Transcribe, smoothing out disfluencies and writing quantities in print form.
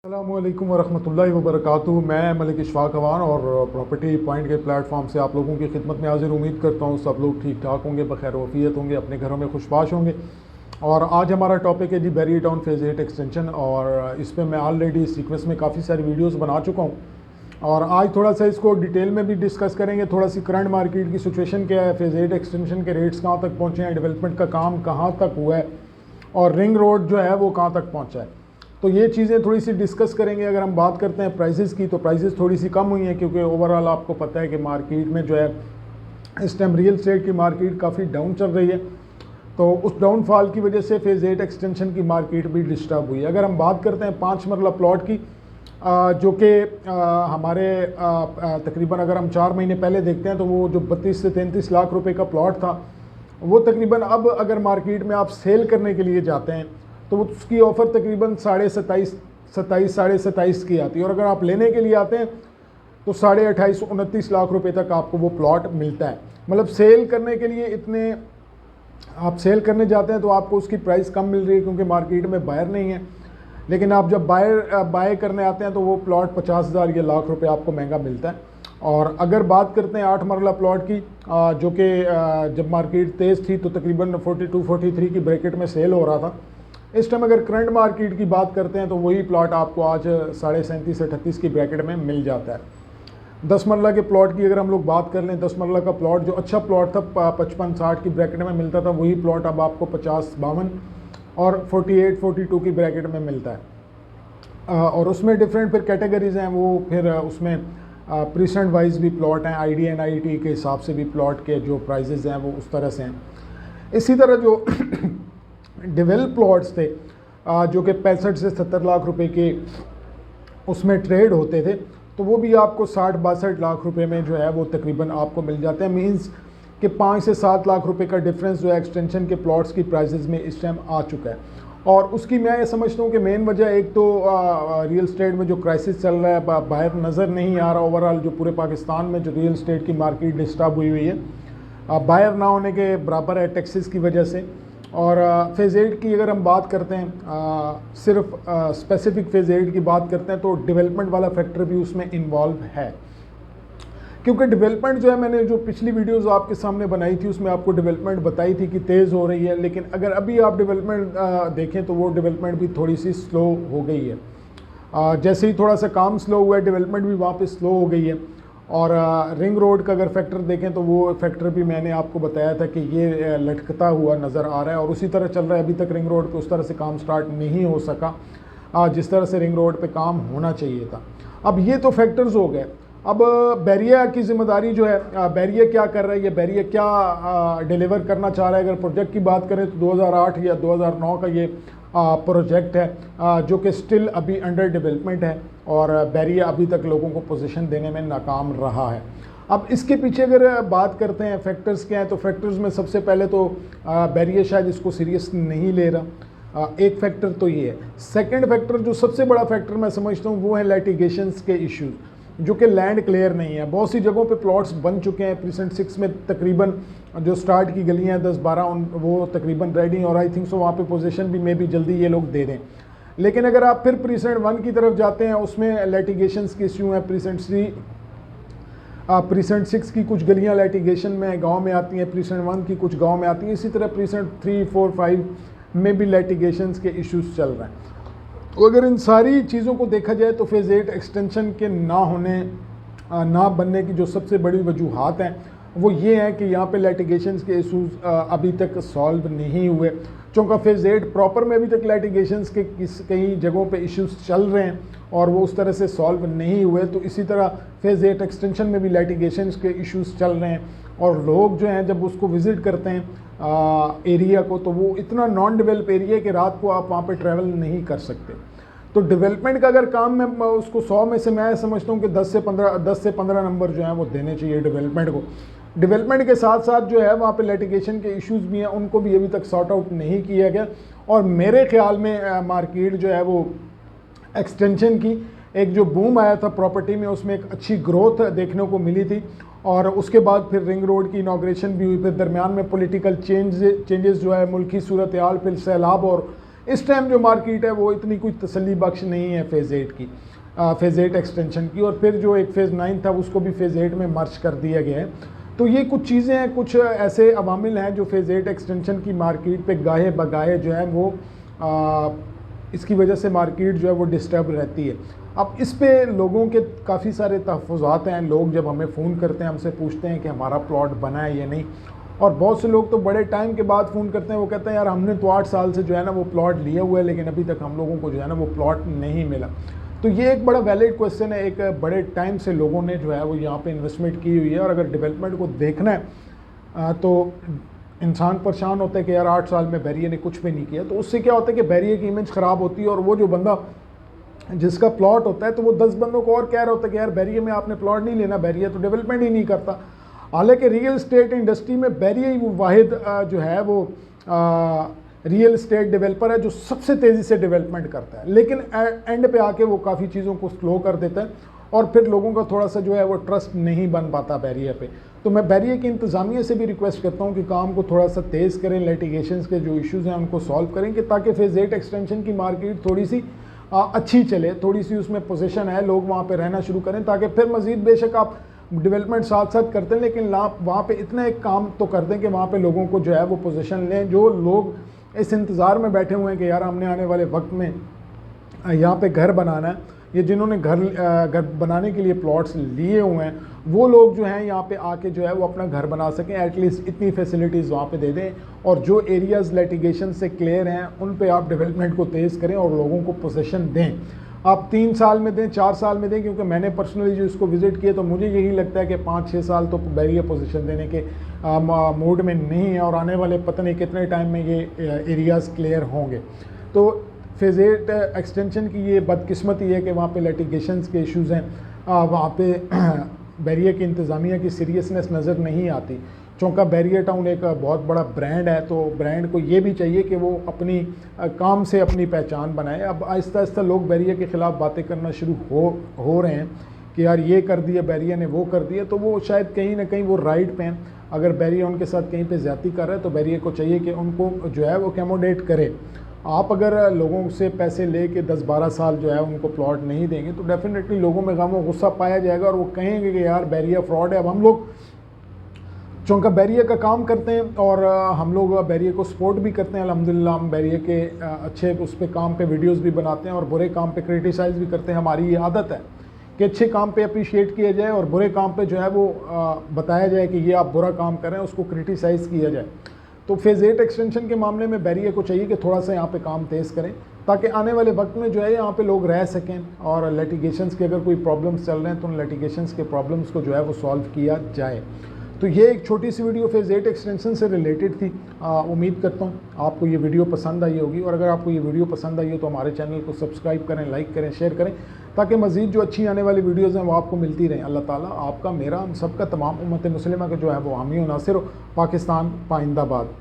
अस्सलामुअलैकुम वरहमतुल्लाहि वबरकातुहू। मैं मलिक इशफाक अवान और प्रॉपर्टी पॉइंट के प्लेटफॉर्म से आप लोगों की खिदमत में हाजिर। उम्मीद करता हूँ सब लोग ठीक ठाक होंगे, बखैर वफ़ियत होंगे, अपने घरों में खुशबाश होंगे। और आज हमारा टॉपिक है जी बैरियर टाउन फेज़ 8 एक्सटेंशन, और इस पर मैं ऑलरेडी सीक्वेंस में काफ़ी सारी वीडियोस बना चुका हूँ और आज थोड़ा सा इसको डिटेल में भी डिस्कस करेंगे। थोड़ा सी करंट मार्केट की सिचुएशन क्या है, फेज़ 8 एक्सटेंशन के रेट्स कहाँ तक पहुँचे हैं, डेवलपमेंट का काम कहाँ तक हुआ है और रिंग रोड जो है वो कहाँ तक पहुँचा है। तो ये चीज़ें थोड़ी सी डिस्कस करेंगे। अगर हम बात करते हैं प्राइसेस की, तो प्राइसेस थोड़ी सी कम हुई हैं क्योंकि ओवरऑल आपको पता है कि मार्केट में जो है इस टाइम रियल एस्टेट की मार्केट काफ़ी डाउन चल रही है, तो उस डाउनफॉल की वजह से फेज़ 8 एक्सटेंशन की मार्केट भी डिस्टर्ब हुई है। अगर हम बात करते हैं 5 मरला प्लॉट की, जो कि हमारे तकरीबन अगर हम 4 महीने पहले देखते हैं तो वो जो 32 से 33 लाख रुपए का प्लॉट था, वो तकरीबन अब अगर मार्केट में आप सेल करने के लिए जाते हैं तो उसकी ऑफ़र तकरीबन 27.5 की आती है, और अगर आप लेने के लिए आते हैं तो 28.5-29 लाख रुपए तक आपको वो प्लॉट मिलता है। मतलब सेल करने के लिए इतने, आप सेल करने जाते हैं तो आपको उसकी प्राइस कम मिल रही है क्योंकि मार्केट में बायर नहीं है, लेकिन आप जब बाय करने आते हैं तो वो प्लॉट 50,000 या लाख रुपए आपको महंगा मिलता है। और अगर बात करते हैं 8 मरला प्लॉट की, जो कि जब मार्केट तेज़ थी तो तकरीबन 42-43 की ब्रैकेट में सेल हो रहा था। इस टाइम अगर करंट मार्केट की बात करते हैं तो वही प्लॉट आपको आज 37.5-38 की ब्रैकेट में मिल जाता है। 10 मरला के प्लॉट की अगर हम लोग बात कर लें, 10 मरला का प्लॉट जो अच्छा प्लॉट था 55-60 की ब्रैकेट में मिलता था, वही प्लॉट अब आपको 50-52 और 48-42 की ब्रैकेट में मिलता है। और उसमें डिफरेंट फिर कैटेगरीज़ हैं, वो फिर उसमें प्रीसेंट वाइज भी प्लॉट हैं, IDNIT के हिसाब से भी प्लॉट के जो प्राइजेज़ हैं वो उस तरह से हैं। इसी तरह जो डेवलप प्लॉट्स थे, जो कि 65 से 70 लाख रुपए के उसमें ट्रेड होते थे, तो वो भी आपको 60-62 लाख रुपए में जो है वो तकरीबन आपको मिल जाते हैं। मींस कि 5 से 7 लाख रुपए का डिफरेंस जो है एक्सटेंशन के प्लॉट्स की प्राइसेस में इस टाइम आ चुका है। और उसकी मैं ये समझता हूँ कि मेन वजह एक तो रियल एस्टेट में जो क्राइसिस चल रहा है, बाहर नज़र नहीं आ रहा ओवरऑल जो पूरे पाकिस्तान में जो रियल एस्टेट की मार्केट डिस्टर्ब हुई हुई है, बायर ना होने के बराबर है टैक्सेस की वजह से। और फेज़ 8 की अगर हम बात करते हैं, सिर्फ स्पेसिफिक फेज़ 8 की बात करते हैं तो डेवलपमेंट वाला फैक्टर भी उसमें इन्वॉल्व है, क्योंकि डेवलपमेंट जो है, मैंने जो पिछली वीडियोस आपके सामने बनाई थी उसमें आपको डेवलपमेंट बताई थी कि तेज़ हो रही है, लेकिन अगर अभी आप डेवलपमेंट देखें तो वो डेवलपमेंट भी थोड़ी सी स्लो हो गई है। जैसे ही थोड़ा सा काम स्लो हुआ है, डेवलपमेंट भी वहाँ पे स्लो हो गई है। और रिंग रोड का अगर फैक्टर देखें तो वो फैक्टर भी मैंने आपको बताया था कि ये लटकता हुआ नज़र आ रहा है और उसी तरह चल रहा है। अभी तक रिंग रोड पे उस तरह से काम स्टार्ट नहीं हो सका जिस तरह से रिंग रोड पे काम होना चाहिए था। अब ये तो फैक्टर्स हो गए। अब बैरिया की जिम्मेदारी जो है, बैरिया क्या कर रहा है, ये बैरिया क्या डिलीवर करना चाह रहा है। अगर प्रोजेक्ट की बात करें तो 2008 या 2009 का ये प्रोजेक्ट है, जो कि स्टिल अभी अंडर डेवलपमेंट है और बैरिया अभी तक लोगों को पोजीशन देने में नाकाम रहा है। अब इसके पीछे अगर बात करते हैं फैक्टर्स क्या हैं, तो फैक्टर्स में सबसे पहले तो बैरिया शायद इसको सीरियस नहीं ले रहा, एक फैक्टर तो ये है। सेकंड फैक्टर जो सबसे बड़ा फैक्टर मैं समझता हूँ वो है लिटिगेशंस के इश्यूज, जो कि लैंड क्लियर नहीं है। बहुत सी जगहों पे प्लॉट्स बन चुके हैं। प्रीसेंट 6 में तकरीबन जो स्टार्ट की गलियां हैं 10-12 वो तकरीबन रेडी, और आई थिंक सो वहाँ पे पोजीशन भी मे भी जल्दी ये लोग दे दें। लेकिन अगर आप फिर प्रीसेंट 1 की तरफ जाते हैं, उसमें लिटिगेशंस के इश्यू हैं। प्रीसेंट 6 की कुछ गलियाँ लिटिगेशन में गाँव में आती हैं, प्रीसेंट 1 की कुछ गाँव में आती हैं। इसी तरह प्रीसेंट 3, 4, 5 में भी लिटिगेशंस के इश्यूज चल रहे हैं। अगर इन सारी चीज़ों को देखा जाए तो फेज़ 8 एक्सटेंशन के ना बनने की जो सबसे बड़ी वजूहात हैं वो ये हैं कि यहाँ पे लिटिगेशंस के इशूज़ अभी तक सॉल्व नहीं हुए। चूँकि फेज़ 8 प्रॉपर में अभी तक लिटिगेशंस के कई जगहों पे इश्यूज़ चल रहे हैं और वो उस तरह से सॉल्व नहीं हुए, तो इसी तरह फेज़ 8 एक्सटेंशन में भी लिटिगेशंस के इश्यूज़ चल रहे हैं। और लोग जो हैं जब उसको विज़िट करते हैं एरिया को, तो वो इतना नॉन डेवलप एरिया है कि रात को आप वहाँ पे ट्रैवल नहीं कर सकते। तो डेवलपमेंट का अगर काम मैं उसको 100 में से मैं समझता हूँ कि 10 से 15 नंबर जो हैं वो देने चाहिए डेवलपमेंट को। डेवलपमेंट के साथ साथ जो है वहाँ पे लिटिगेशन के इश्यूज़ भी हैं, उनको भी अभी तक सॉर्ट आउट नहीं किया गया। और मेरे ख्याल में मार्केट जो है वो एक्सटेंशन की एक जो बूम आया था प्रॉपर्टी में, उसमें एक अच्छी ग्रोथ देखने को मिली थी। और उसके बाद फिर रिंग रोड की इनॉग्रेशन भी हुई। फिर दरमियान में पॉलिटिकल चेंजेस जो है, मुल्की सूरत हाल, फिर सैलाब और इस टाइम जो मार्केट है वो इतनी कुछ तसल्ली बख्श नहीं है फ़ेज़ 8 की, फ़ेज़ 8 एक्सटेंशन की, और फिर जो एक फ़ेज़ 9 था उसको भी फ़ेज़ 8 में मर्ज कर दिया गया है। तो ये कुछ चीज़ें हैं, कुछ ऐसे अवामिल हैं जो फ़ेज़ 8 एक्सटेंशन की मार्केट पे गाहे बगाहे जो है वो इसकी वजह से मार्केट जो है वो डिस्टर्ब रहती है। अब इस पे लोगों के काफ़ी सारे तहफ़्फ़ुज़ात हैं। लोग जब हमें फ़ोन करते हैं, हमसे पूछते हैं कि हमारा प्लॉट बना है या नहीं, और बहुत से लोग तो बड़े टाइम के बाद फ़ोन करते हैं, वो कहते हैं यार हमने तो 8 साल से जो है ना वो प्लॉट लिया हुआ है, लेकिन अभी तक हम लोगों को जो है ना वो प्लॉट नहीं मिला। तो ये एक बड़ा वैलिड क्वेश्चन है। एक बड़े टाइम से लोगों ने जो है वो यहाँ पे इन्वेस्टमेंट की हुई है, और अगर डेवलपमेंट को देखना है तो इंसान परेशान होता है कि यार 8 साल में बैरियर ने कुछ भी नहीं किया। तो उससे क्या होता है कि बैरियर की इमेज ख़राब होती है, और वो जो बंदा जिसका प्लॉट होता है तो वो 10 बंदों को और कह रहा होता है कि यार बैरियर में आपने प्लॉट नहीं लेना, बैरियर तो डेवलपमेंट ही नहीं करता। हालांकि रियल इस्टेट इंडस्ट्री में बैरियर ही वो वाहिद जो है वो रियल इस्टेट डेवलपर है जो सबसे तेज़ी से डेवलपमेंट करता है, लेकिन एंड पे आके वो काफ़ी चीज़ों को स्लो कर देता है, और फिर लोगों का थोड़ा सा जो है वो ट्रस्ट नहीं बन पाता बैरियर पे। तो मैं बैरियर की इंतज़ामिया से भी रिक्वेस्ट करता हूँ कि काम को थोड़ा सा तेज़ करें, लिटिगेशंस के जो इश्यूज़ हैं उनको सॉल्व करें, कि ताकि फ़ेज़ 8 एक्सटेंशन की मार्केट थोड़ी सी अच्छी चले, थोड़ी सी उसमें पोजीशन है, लोग वहाँ पे रहना शुरू करें, ताकि फिर मज़ीद बेशक आप डेवलपमेंट साथ साथ करते हैं, लेकिन वहाँ पे इतना एक काम तो कर दें कि वहाँ पे लोगों को जो है वो पोजीशन लें, जो लोग इस इंतज़ार में बैठे हुए हैं कि यार हमने आने वाले वक्त में यहाँ पे घर बनाना है, ये जिन्होंने घर बनाने के लिए प्लॉट्स लिए हुए हैं वो लोग जो हैं यहाँ पे आके जो है वो अपना घर बना सकें, एटलीस्ट इतनी फैसिलिटीज़ वहाँ पे दे दें, और जो एरियाज़ लिटिगेशन से क्लियर हैं उन पे आप डेवलपमेंट को तेज़ करें और लोगों को पोजीशन दें। आप 3 साल में दें, 4 साल में दें, क्योंकि मैंने पर्सनली जो इसको विज़िट किया तो मुझे यही लगता है कि 5-6 साल तो बैरियर पोजीशन देने के मूड में नहीं है, और आने वाले पता नहीं कितने टाइम में ये एरियाज़ क्लियर होंगे। तो फ़ेज़ 8 एक्सटेंशन की ये बदकिस्मती है कि वहाँ पे लिटिगेशंस के इश्यूज़ हैं, वहाँ पे बैरियर की इंतज़ामिया की सीरियसनेस नज़र नहीं आती। चूँकि बैरियर टाउन एक बहुत बड़ा ब्रांड है, तो ब्रांड को ये भी चाहिए कि वो अपनी काम से अपनी पहचान बनाए। अब आहिस्ता आहिस्ता लोग बैरियर के ख़िलाफ़ बातें करना शुरू हो रहे हैं कि यार ये कर दिया बैरियर ने, वो कर दिया, तो वो शायद कहीं ना कहीं वो राइट पे हैं। अगर बैरियर उनके साथ कहीं पे ज़्यादती कर रहा है तो बैरियर को चाहिए कि उनको जो है वो अकोमोडेट करे। आप अगर लोगों से पैसे ले के 10-12 साल जो है उनको प्लॉट नहीं देंगे तो डेफिनेटली लोगों में गम और गुस्सा पाया जाएगा, और वो कहेंगे कि यार बैरियर फ्रॉड है। अब हम लोग चूँकि बैरियर का काम करते हैं और हम लोग बैरियर को सपोर्ट भी करते हैं, अल्हम्दुलिल्लाह हम बैरियर के अच्छे उस पे काम पे वीडियोस भी बनाते हैं, और बुरे काम पे क्रिटिसाइज़ भी करते हैं। हमारी ये आदत है कि अच्छे काम पे अप्रिशिएट किया जाए और बुरे काम पे जो है वो बताया जाए कि ये आप बुरा काम कर रहे हैं, उसको क्रिटिसाइज़ किया जाए। तो फ़ेज़ 8 एक्सटेंशन के मामले में बैरियर को चाहिए कि थोड़ा सा यहाँ पे काम तेज़ करें, ताकि आने वाले वक्त में जो है यहाँ पे लोग रह सकें, और लिटिगेशंस के अगर कोई प्रॉब्लम्स चल रहे हैं तो उन लिटिगेशंस के प्रॉब्लम्स को जो है वो सॉल्व किया जाए। तो ये एक छोटी सी वीडियो फ़ेज़ 8 एक्सटेंशन से रिलेटेड थी। उम्मीद करता हूँ आपको ये वीडियो पसंद आई होगी, और अगर आपको ये वीडियो पसंद आई हो तो हमारे चैनल को सब्सक्राइब करें, लाइक करें, शेयर करें, ताकि मज़ीद जो अच्छी आने वाली वीडियोज़ हैं वो आपको मिलती रहें। अल्लाह ताला आपका, मेरा, हम सबका, तमाम उम्मत मुस्लिमा का जो है वो हामी और नासिर हो। पाकिस्तान पाइंदाबाद।